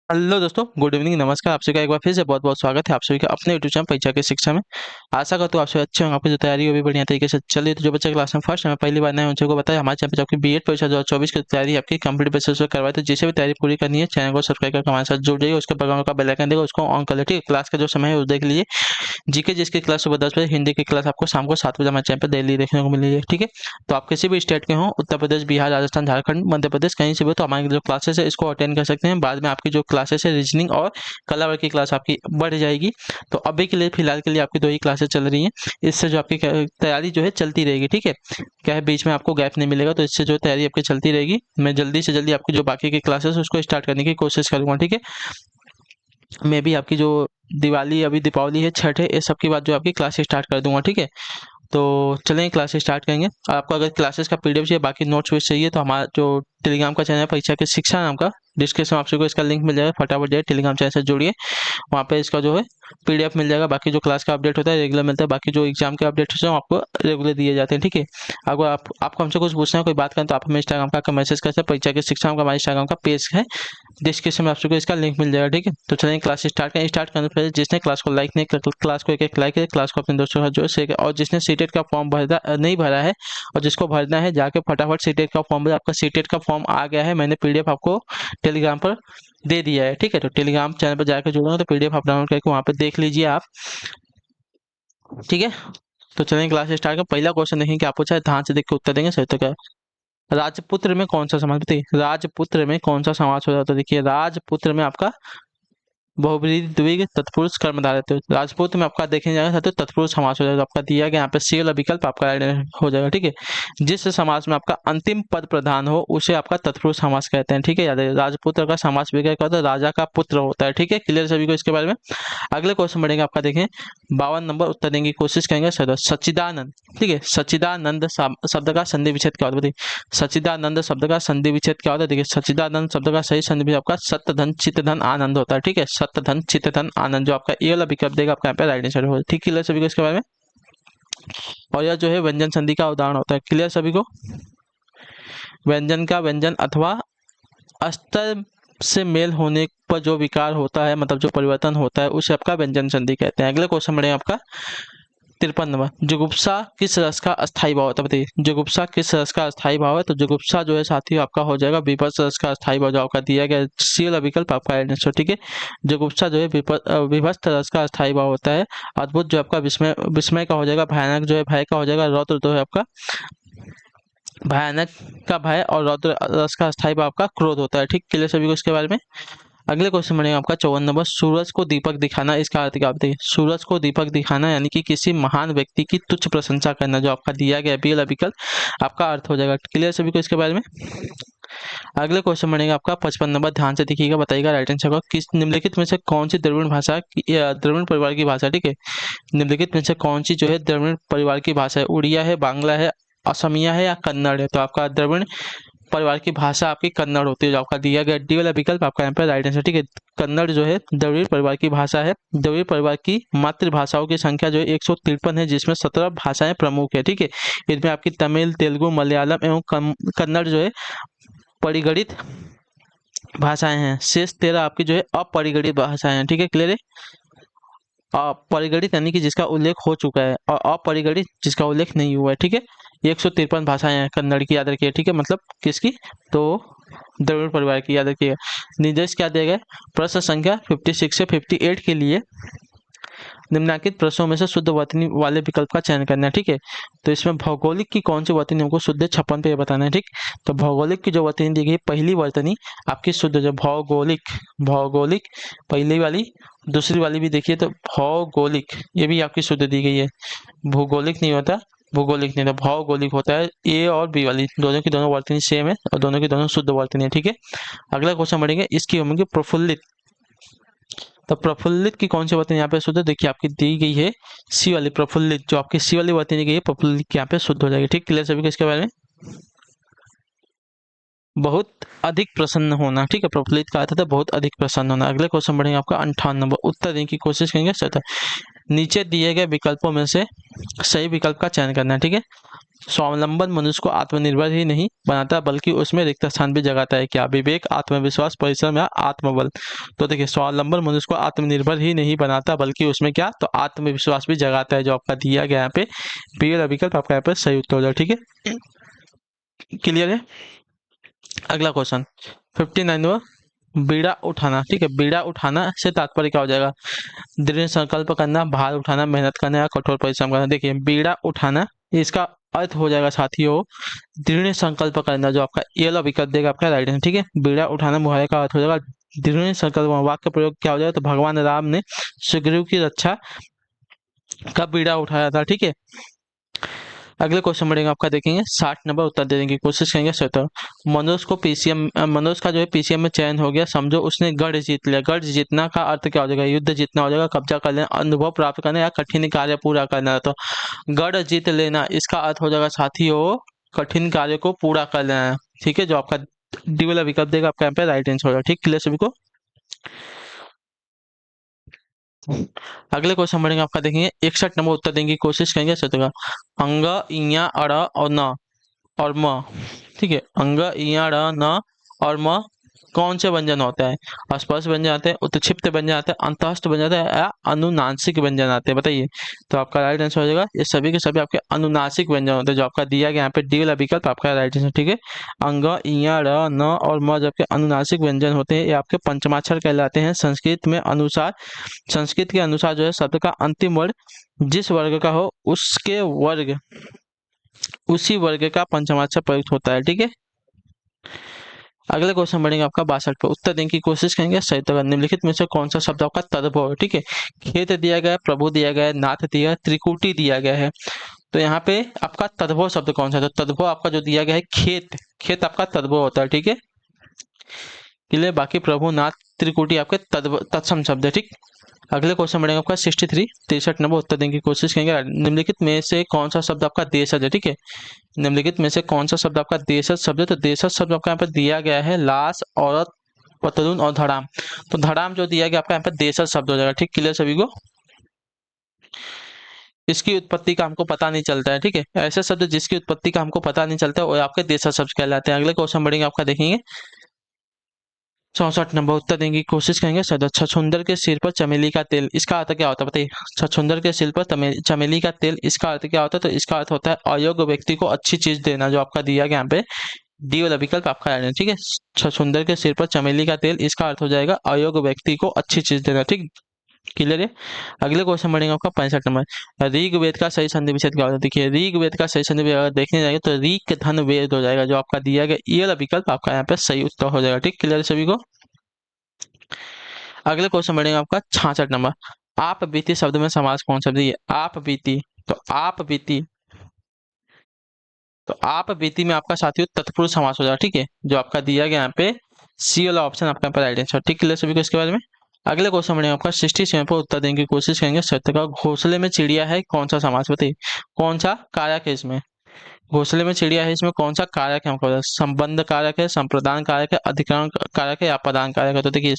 Hello दोस्तों, good evening, नमस्कार। आप सभी का एक बार फिर से बहुत बहुत स्वागत है आप सभी का अपने यूट्यूब चैनल परीक्षा की शिक्षा में। आशा करता हूँ आप सभी अच्छे होंगे, आपकी जो तैयारी है वो भी बढ़िया तरीके से चल रही है। तो जो बच्चे क्लास में फर्स्ट है, पहली बार नए हैं, उन सबको बताया हमारे चैनल पर आपकी बीएड परीक्षा 2024 की तैयारी आपकी कंप्लीट बेसिस पर करवाई। तो जिसे भी तैयारी पूरी करनी है, चैनल को सब्सक्राइब करके हमारे साथ जुड़ जाइए। उसके बगल का बेल आइकन देगा, उसको ऑन कर लीजिए। ठीक है, क्लास का जो समय है वो देख लीजिए। जीके जिसकी क्लास सुबह 10 बजे, हिंदी की क्लास आपको शाम को 7 बजे हमारे चैनल पर डेली देखने को मिलेगी। ठीक है, तो आप किसी भी स्टेट के हों, उत्तर प्रदेश, बिहार, राजस्थान, झारखंड, मध्य प्रदेश, कहीं से भी हो, तो हमारी जो क्लासेस है इसको अटेंड कर सकते हैं। बाद में आपकी जो क्लासेस है रीजनिंग और कला वर्ग की क्लास आपकी बढ़ जाएगी। तो अभी के लिए फिलहाल के लिए आपकी दो ही क्लासेस चल रही हैं। इससे जो आपकी तैयारी जो है चलती रहेगी। ठीक है, क्या है, बीच में आपको गैप नहीं मिलेगा, तो इससे जो तैयारी आपकी चलती रहेगी। मैं जल्दी से जल्दी आपकी जो बाकी की क्लासेस है उसको स्टार्ट करने की कोशिश करूंगा। ठीक है, मैं भी आपकी जो दिवाली, अभी दीपावली है, छठ है, इस सब के बाद जो आपकी क्लास स्टार्ट कर दूंगा। ठीक है, तो चलें क्लास स्टार्ट करेंगे। आपको अगर क्लासेस का पीडीएफ चाहिए, बाकी नोट्स भी चाहिए, तो हमारा जो टेलीग्राम का चैनल है परीक्षा की शिक्षा नाम का, डिस्क्रिप्शन में आप सबको इसका लिंक मिल जाएगा। फटाफट जाइए टेलीग्राम चैनल से जुड़िए, वहाँ पे इसका जो है पीडीएफ मिल जाएगा। बाकी जो क्लास का अपडेट होता है रेगुलर मिलता है, बाकी जो एग्जाम के अपडेट होते हैं वो आपको रेगुलर दिए जाते हैं। ठीक है, अगर आपको हमसे कुछ पूछना है, कोई बात करें, तो आप हमें इंस्टाग्राम का मैसेज कर सकते हैं। परीक्षा की शिक्षा का हमारे इंस्टाग्राम का पेज है, डिस्क्रिप्शन में आप सबको इसका लिंक मिल जाएगा। ठीक है, तो चलिए क्लास स्टार्ट करें। स्टार्ट करने से पहले जिसने क्लास को लाइक नहीं किया, क्लास को एक लाइक करें, क्लास को अपने दोस्तों के साथ जो है शेयर करें। और जिसने सीटेट का फॉर्म भरा नहीं भरा है और जिसको भरना है, जाके फटाफट सीटेट का फॉर्म भरें। आपका सीटेट का फॉर्म आ गया है, मैंने पीडीएफ आपको टेलीग्राम पर दे दिया है। ठीक है, तो टेलीग्राम चैनल पर जाकर जुड़ना, तो पीडीएफ आप डाउनलोड करके वहाँ पे देख लीजिए आप। ठीक है, तो चलिए क्लास स्टार्ट करें। पहला क्वेश्चन देखें क्या पूछा है, ध्यान से देख के उत्तर देंगे। सही तो क्या है, राजपुत्र में कौन सा समास, बताइए राजपुत्र में कौन सा समास हो जाता है। देखिए राजपुत्र में आपका बहुब्रीहि द्विग तत्पुरुष कर्मधारय, तो राजपूत में आपका देखें जाएगा तो तत्पुरुष समास हो जाएगा। तो आपका दिया गया यहाँ पे सी वाला विकल्प आपका हो जाएगा। ठीक है, जिस समास में आपका अंतिम पद प्रधान हो उसे आपका तत्पुरुष समास कहते हैं। ठीक है, याद है, राजपुत्र का समास विग्रह क्या होता है, राजा का पुत्र होता है। ठीक है, क्लियर सभी को इसके बारे में। अगले क्वेश्चन बढ़ेंगे आपका, देखें 52 नंबर, उत्तर देने की कोशिश करेंगे। सच्चिदानंद, ठीक है, सच्चिदानंद शब्द का संधि विच्छेद क्या होता है, बताइए सच्चिदानंद शब्द का संधि विच्छेद क्या होता है। देखिए सच्चिदानंद शब्द का सही संधि विच्छेद आपका सत्य धन चित्त धन आनंद होता है। ठीक है, सत्य धन चित्त धन आनंद, जो आपका ये वाला विकल्प देगा आपका यहाँ पे राइट आंसर होगा। ठीक, क्लियर सभी को इसके बारे में। और यह जो है व्यंजन संधि का उदाहरण होता है। क्लियर सभी को, व्यंजन का व्यंजन अथवा अस्तर से मेल होने पर जो विकार होता है, मतलब जो परिवर्तन होता है, उसे आपका व्यंजन संधि कहते हैं। अगले क्वेश्चन बढ़ेगा आपका 53 नंबर, जुगुप्सा किस रस का अस्थाई भाव होता है, बताइए जुगुप्सा किस रस का अस्थाई भाव है। तो जुगुप्सा जो है साथी आपका हो जाएगा विभत्स रस का अस्थाई भाव, जो आपका दिया गया सी वाला विकल्प आपका आंसर। ठीक है, जुगुप्सा जो है विभत्स रस का अस्थाई भाव होता है। अद्भुत जो आपका विस्मय विस्मय का हो जाएगा। भयानक जो है भय का हो जाएगा। रौद्र जो है आपका भयानक का भय, और रौद्र रस का अस्थाई भाव आपका क्रोध होता है। ठीक, क्लियर सभी को इसके बारे में। अगले क्वेश्चन बनेगा आपका 54 नंबर, सूरज को दीपक दिखाना, इसका अर्थ क्या बताइए। सूरज को दीपक दिखाना यानी कि किसी महान व्यक्ति की तुच्छ प्रशंसा करना, जो आपका दिया गया बी वाला विकल्प आपका अर्थ हो जाएगा। क्लियर सभी को इसके बारे में। अगले क्वेश्चन बनेगा आपका 55 नंबर, ध्यान से देखिएगा, बताइएगा राइट आंसर का। किस निम्नलिखित में से कौन सी द्रविड़ भाषा द्रविड़ परिवार की भाषा। ठीक है, निम्नलिखित में से कौन सी जो है द्रविड़ परिवार की भाषा है। उड़िया है, बांग्ला है, असमिया है या कन्नड़ है। तो आपका द्रविड़ परिवार की भाषा आपकी कन्नड़ होती है, जो आपका दिया गया डी वाला विकल्प आपका यहाँ पे राइट आंसर। ठीक है, कन्नड़ जो है द्रविड़ परिवार की भाषा है। द्रविड़ परिवार की मातृभाषाओं की संख्या जो है 153 है, जिसमें 17 भाषाएं प्रमुख है। ठीक है, इसमें आपकी तमिल, तेलुगु, मलयालम एवं कन्नड़ जो है परिगणित भाषाएं हैं। शेष 13 आपकी जो है अपरिगणित भाषाएं हैं। ठीक है, क्लियर है। परिगणित यानी कि जिसका उल्लेख हो चुका है, और अपरिगणित जिसका उल्लेख नहीं हुआ है। ठीक है, 153 भाषाएं हैं कन्नड़ की, याद रखिए। ठीक है, मतलब किसकी, तो द्रविड़ परिवार की, याद रखिएगा। निर्देश क्या दिया गया, प्रश्न संख्या 56 से 58 के लिए निम्नलिखित प्रश्नों में से शुद्ध वर्तनी वाले विकल्प का चयन करना है। ठीक है, तो इसमें भौगोलिक की कौन सी वर्तनी हमको शुद्ध 56 पे बताना है। ठीक, तो भौगोलिक की जो वर्तनी दी गई, पहली वर्तनी आपकी शुद्ध, जो भौगोलिक, भौगोलिक पहली वाली, दूसरी वाली भी देखिए तो भौगोलिक, ये भी आपकी शुद्ध दी गई है। भूगोलिक नहीं होता, भूगोलिक नहीं होता, भौगोलिक होता है। ए और बी वाली दोनों की दोनों वर्तनी सेम है, और दोनों की दोनों शुद्ध वर्तनी है। ठीक है, अगला क्वेश्चन बढ़ेंगे, इसकी होंगे प्रफुल्लित। तो प्रफुल्लित की कौन सी वर्तनी यहाँ पे शुद्ध है, देखिए आपकी दी गई है सी वाली प्रफुल्लित, जो आपकी सी वाली वर्तनी दी गई है प्रफुल्लित की यहाँ पे शुद्ध हो जाएगी। ठीक, क्लियर सभी को इसके बारे में। बहुत अधिक प्रसन्न होना। ठीक है, प्रफुल्लित का अर्थ था बहुत अधिक प्रसन्न होना। अगले क्वेश्चन बढ़ेंगे आपका 58 नंबर, उत्तर देने की कोशिश करेंगे। नीचे दिए गए विकल्पों में से सही विकल्प का चयन करना है। ठीक है, स्वावलंबन मनुष्य को आत्मनिर्भर ही नहीं बनाता बल्कि उसमें रिक्त स्थान भी जगाता है। क्या? विवेक, आत्मविश्वास, परिश्रम या आत्मबल। तो देखिए, स्वावलंबन मनुष्य को आत्मनिर्भर ही नहीं बनाता बल्कि उसमें क्या, तो आत्मविश्वास भी जगाता है, जो आपका दिया गया यहाँ पे बी वाला विकल्प आपका यहाँ पे सही उत्तर हो जाए। ठीक है, क्लियर है। अगला क्वेश्चन 59वां, बीड़ा उठाना। ठीक है, बीड़ा उठाना से तात्पर्य क्या हो जाएगा? दृढ़ संकल्प करना, भार उठाना, मेहनत करना या कठोर परिश्रम करना। देखिए, बीड़ा उठाना, इसका अर्थ हो जाएगा साथियों दृढ़ संकल्प करना, जो आपका ये वाला विकल्प देगा आपका राइट है। ठीक है, बीड़ा उठाना मुहावरे का अर्थ हो जाएगा दृढ़ संकल्प। वाक्य प्रयोग क्या हो जाएगा? तो भगवान राम ने सुग्रीव की रक्षा का बीड़ा उठाया था। ठीक है, अगले क्वेश्चन बढ़ेंगे आपका, देखेंगे 60 नंबर, उत्तर देने की कोशिश करेंगे। सत्तर, मनोज का जो है पीसीएम में चयन हो गया, समझो उसने गढ़ जीत लिया। गढ़ जीतना का अर्थ क्या हो जाएगा? युद्ध जीतना हो जाएगा, कब्जा कर लेना, अनुभव प्राप्त करना या कठिन कार्य पूरा करना। तो गढ़ जीत लेना, इसका अर्थ हो जाएगा साथियों कठिन कार्य को पूरा कर लेना। ठीक है, जो आपका डी वाला विकल्प देगा आपका यहाँ पे राइट आंसर होगा। ठीक, क्लियर सभी को। अगले क्वेश्चन बढ़ेंगे आपका, देखेंगे 61 नंबर, उत्तर देने की कोशिश करेंगे। सत्रह, अंग, इया, अड़ और न और म। ठीक है, अंग, इया, अड़, न और म कौन से व्यंजन होते हैं? स्पर्श व्यंजन आते हैं, उत्क्षिप्त व्यंजन आते हैं, अंतःस्थ व्यंजन आते हैं या अनुनासिक व्यंजन आते हैं? बताइए। तो आपका राइट आंसर हो जाएगा ये सभी के सभी आपके अनुनासिक व्यंजन होते हैं, जो आपका दिया गया यहाँ पे डी वाला विकल्प आपका राइट आंसर। ठीक है, अंग, इया, र, न और म जबकि अनुनासिक व्यंजन होते हैं, ये आपके पंचमाक्षर कहलाते हैं। संस्कृत के अनुसार जो है शब्द का अंतिम वर्ग जिस वर्ग का हो उसके वर्ग उसी वर्ग का पंचमाक्षर प्रयुक्त होता है। ठीक है, अगले क्वेश्चन बढ़ेंगे आपका 62 पे, उत्तर देने की कोशिश करेंगे। सही उत्तर निम्नलिखित में से कौन सा शब्द आपका तद्भव है? ठीक है, खेत दिया गया है, प्रभु दिया गया है, नाथ दिया है, त्रिकुटी दिया गया है। तो यहाँ पे आपका तद्भव शब्द कौन सा है? तो तद्भव आपका जो दिया गया है खेत, खेत आपका तद्भव होता है। ठीक है, इसलिए बाकी प्रभु, नाथ, त्रिकुटी आपके तत्सम शब्द है। ठीक, अगले क्वेश्चन बढ़ेगा आपका 63 63 नंबर, उत्तर देने की कोशिश करेंगे। निम्नलिखित में से कौन सा शब्द आपका देशज है? ठीक है, निम्नलिखित में से कौन सा शब्द आपका देशज शब्द है? तो देशज शब्द आपका यहाँ पर दिया गया है लाश, औरत, पतलून और धड़ाम। तो धड़ाम जो दिया गया आपका यहाँ पर देशज शब्द हो जाएगा। ठीक, क्लियर सभी को। इसकी उत्पत्ति का हमको पता नहीं चलता है। ठीक है, ऐसे शब्द जिसकी उत्पत्ति का हमको पता नहीं चलता है वो आपके देशज शब्द कहलाते हैं। अगले क्वेश्चन बढ़ेंगे आपका, देखेंगे 64 नंबर, उत्तर देने की कोशिश करेंगे। सदस्य, छछूंदर के सिर पर चमेली का तेल, इसका अर्थ क्या होता है? बताइए। छछूंदर के सिर पर चमेली का तेल, इसका अर्थ क्या होता है? तो इसका अर्थ होता है अयोग्य व्यक्ति को अच्छी चीज देना, जो आपका दिया गया यहाँ पे डी वाला विकल्प आपका है। ठीक है, छछूंदर के सिर पर चमेली का तेल, इसका अर्थ हो जाएगा अयोग्य व्यक्ति को अच्छी चीज देना। ठीक, क्लियर है। अगले क्वेश्चन बढ़ेंगे आपका 65 नंबर, ऋग्वेद का सही संधि विच्छेद क्या होता है? देखिए, ऋग्वेद का सही संधि अगर देखने जाएंगे तो ऋक धन वेद हो जाएगा, जो आपका दिया गया ये वाला विकल्प आपका यहाँ पे सही उत्तर हो जाएगा। ठीक, क्लियर है सभी को। अगले क्वेश्चन बढ़ेगा आपका 66 नंबर, आप बीती शब्द में समास कौन सा? है आप बीती। तो आप बीती, तो आप बीती में आपका साथियों तत्पुरुष समास हो जाएगा। ठीक है, जो आपका दिया गया यहाँ पे सी वाला ऑप्शन आपका यहाँ पर राइट आंसर। ठीक, क्लियर सभी को इसके बारे में। अगले क्वेश्चन बढ़ेगा आपका 67 पर, उत्तर देने की कोशिश करेंगे। सत्य का घोंसले में चिड़िया है, कौन सा समास? बताइए, कौन सा कारक है इसमें? घोंसले में चिड़िया है, इसमें कौन सा कारक है? हमको संबंध कारक है, संप्रदान कारक है, अधिकरण कारक है या अपदान कारक है? तो देखिए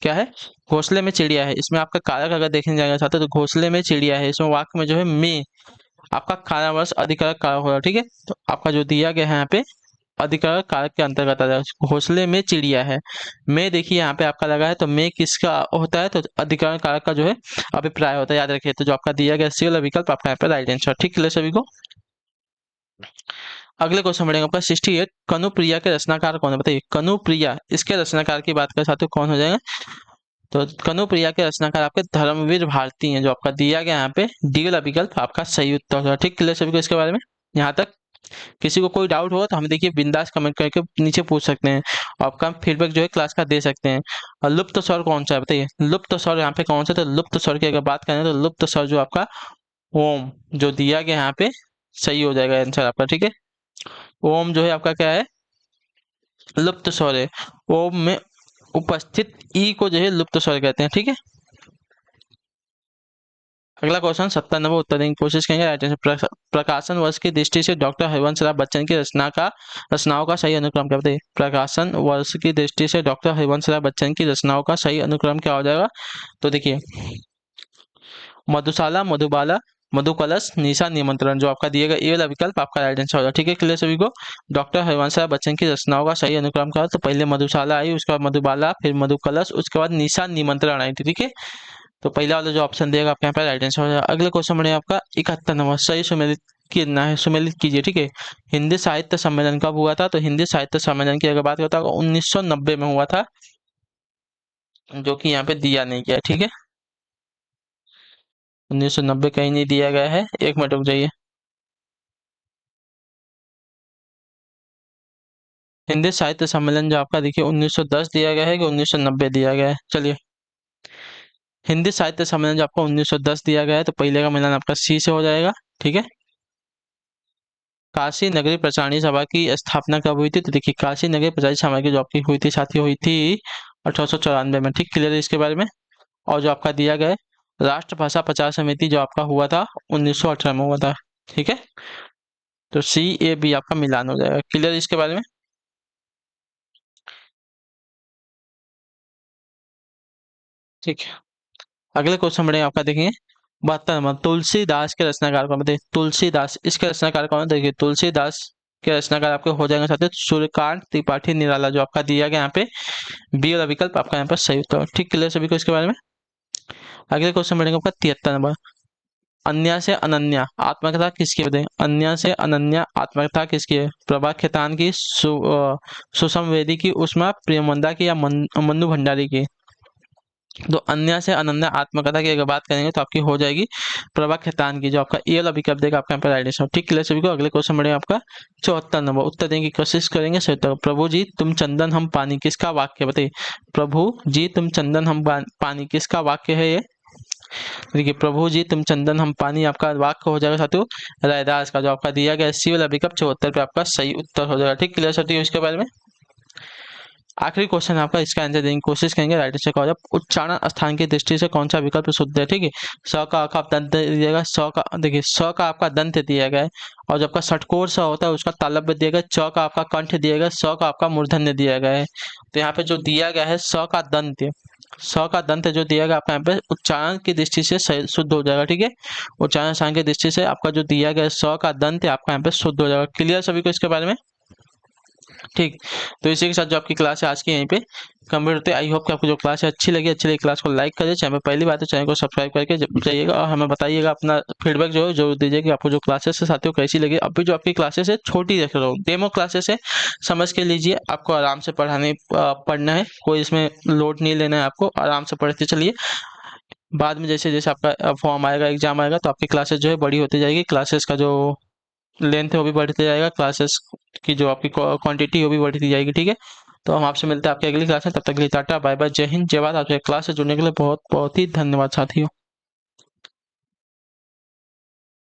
क्या है, घोंसले में चिड़िया है, इसमें आपका कारक अगर देखने जाएगा चाहते तो घोंसले में चिड़िया है, इसमें वाक्य में जो है में आपका कारावास अधिकारक कारक होगा। ठीक है, तो आपका जो दिया गया है यहाँ पे अधिकारक कारक के अंतर्गत आ जाएगा। घोंसले में चिड़िया है, में देखिए यहाँ पे आपका लगा है, तो में किसका होता है? तो अधिकरण कारक का जो है अभिप्राय होता है, याद रखिए। तो जो आपका दिया गया सी वाला विकल्प आपका यहाँ पे राइट आंसर। ठीक है सभी को। अगले क्वेश्चन बढ़ेगा आपका 68, कनुप्रिया के रचनाकार कौन है? बताइए, कनुप्रिया इसके रचनाकार की बात करें साथियों कौन हो जाएगा? तो कनुप्रिया के रचनाकार आपके धर्मवीर भारती हैं, जो आपका दिया गया यहाँ पे डी वाला विकल्प आपका सही उत्तर होगा। ठीक, क्लियर सभी को इसके बारे में। यहाँ तक किसी को कोई डाउट होगा तो हम देखिए बिंदास कमेंट करके नीचे पूछ सकते हैं, और आपका फीडबैक जो है क्लास का दे सकते हैं। और लुप्त स्वर कौन सा है? बताइए, लुप्त स्वर यहाँ पे कौन सा? तो लुप्त स्वर की अगर बात करें तो लुप्त स्वर जो आपका ओम, जो दिया गया यहाँ पे सही हो जाएगा आंसर आपका। ठीक है, ओम जो है आपका क्या है? लुप्त स्वर है। ओम में उपस्थित ई को जो है लुप्त स्वर कहते हैं। ठीक है, अगला क्वेश्चन 70 नंबर, उत्तर देने की कोशिश करेंगे। राइट आंसर, प्रकाशन वर्ष की दृष्टि से डॉक्टर हरिवंश राय बच्चन की रचनाओं का सही अनुक्रम क्या? बताइए, प्रकाशन वर्ष की दृष्टि से डॉक्टर हरिवंश राय बच्चन की रचनाओं का सही अनुक्रम क्या हो जाएगा? तो देखिए, मधुशाला, मधुबाला, मधु कलश, निशा निमंत्रण। जो आपका दिएगा ये वाला विकल्प आपका राइट आंसर होगा। ठीक है, क्लियर सभी को। डॉक्टर हरिवंश बच्चन की रचनाओं का सही अनुक्रम क्या है? तो पहले मधुशाला आई, उसके बाद मधुबाला, फिर मधु कलश, उसके बाद निशा निमंत्रण आई थी। ठीक है, तो पहला वाला जो ऑप्शन देगा आपके यहाँ पे राइट आंसर हो जाएगा। अगले क्वेश्चन बढ़े आपका 71 नंबर, सही सुमेलित कितना है, सुमेलित कीजिए। ठीक है, हिंदी साहित्य सम्मेलन कब हुआ था? तो हिंदी साहित्य सम्मेलन की अगर बात करता है 1990 में हुआ था, जो कि यहाँ पे दिया नहीं गया है। ठीक है, 1990 कहीं नहीं दिया गया है। एक मिनट रुक जाइए। हिंदी साहित्य सम्मेलन जो आपका देखिए 1910 दिया गया है कि 1990 दिया गया है? चलिए, हिंदी साहित्य सम्मेलन जो आपका 1910 दिया गया है, तो पहले का मिलान आपका सी से हो जाएगा। ठीक है, काशी नगरी प्रचारणी सभा की स्थापना कब हुई थी? तो देखिए, काशी नगरी प्रचारणी सभा की जो आपकी हुई थी साथी, हुई थी 1894 में। ठीक, क्लियर है इसके बारे में। और जो आपका दिया गया है राष्ट्रभाषा प्रचार समिति जो आपका हुआ था 1918 में हुआ था। ठीक है, तो सी ए बी आपका मिलान हो जाएगा। क्लियर इसके बारे में। ठीक है, अगले क्वेश्चन बढ़े आपका देखेंगे 72 नंबर, तुलसीदास के रचनाकार कौन? बताइए, तुलसीदास इसके रचनाकार कौन है? देखिए, तुलसीदास के रचनाकार आपके हो जाएंगे साथ, सूर्यकांत त्रिपाठी निराला। जो आपका दिया गया यहाँ पे बी वाला विकल्प आपका यहाँ पर सही उत्तर है। ठीक, क्लियर सभी को इसके बारे में। अगले क्वेश्चन बढ़ेंगे आपका 73 नंबर, अन्या से अनन्या आत्मकथा किसकी? बताइए, अन्या से अनन्या आत्मकथा किसकी है? प्रभा खेतान की, सुषम वेदी की, उष्मा प्रियमंदा की, या मन्नू भंडारी की? तो अन्या से अनन्या आत्मकथा की अगर बात करेंगे तो आपकी हो जाएगी प्रभा खेतान की। जो आपका ए वाला विकल्प देगा आपका यहाँ पे राइट आंसर। ठीक, क्लियर सभी को। अगले क्वेश्चन बढ़े आपका 74 नंबर, उत्तर देने की कोशिश करेंगे सही उत्तर। प्रभु जी तुम चंदन हम पानी किसका वाक्य? बताइए, प्रभु जी तुम चंदन हम पानी किसका वाक्य है ये? देखिए, प्रभु जी तुम चंदन हम पानी आपका वाक्य हो जाएगा साथियों रैदास का। जो आपका दिया गया सी वाला विकल्प 74 पे आपका सही उत्तर हो जाएगा। ठीक, क्लियर साथियों इसके बारे में। आखिरी क्वेश्चन है आपका, इसका आंसर देने की कोशिश करेंगे राइट आंसर का हो जाए। उच्चारण स्थान की दृष्टि से कौन सा विकल्प शुद्ध है? ठीक है, स का आपका दंत दिएगा, स का देखिए स का आपका दंत दिया गया है, और जब आपका षटकोर स होता है उसका तालव्य दिया गया, च का आपका कंठ दिया गया, स का आपका मूर्धन्य दिया गया है। तो यहाँ पे जो दिया गया है स का दंत, स का दंत जो दिया गया आपका यहाँ पे उच्चारण की दृष्टि से शुद्ध हो जाएगा। ठीक है, उच्चारण स्थान की दृष्टि से आपका जो दिया गया स का दंत आपका यहाँ पे शुद्ध हो जाएगा। क्लियर सभी को इसके बारे में। ठीक, तो इसी के साथ जो आपकी क्लास है आज की यहीं पे कंप्लीट होते हैं। आई होप कि आपको जो क्लास है अच्छी लगी क्लास को लाइक करिए, चैनल पर पहली बात है चैनल को सब्सक्राइब करके जाइएगा, और हमें बताइएगा अपना फीडबैक जो है जरूर दीजिए कि आपको जो क्लासेस है साथियों कैसी लगी। अभी जो आपकी क्लासेस है छोटी रख रहा हूँ, डेमो क्लासेस है, समझ के लीजिए, आपको आराम से पढ़ना है, कोई इसमें लोड नहीं लेना है, आपको आराम से पढ़ते चलिए। बाद में जैसे जैसे आपका फॉर्म आएगा, एग्जाम आएगा, तो आपकी क्लासेस जो है बड़ी होती जाएगी, क्लासेस का जो लेंथ है वो भी बढ़ते जाएगा, क्लासेस की जो आपकी क्वांटिटी है वो भी बढ़ती जाएगी। ठीक है, तो हम आपसे मिलते हैं आपकी अगली क्लास में, तब तक के लिए टाटा बाय बाय, जय हिंद जय भारत। आपसे क्लास से जुड़ने के लिए बहुत बहुत ही धन्यवाद साथियों।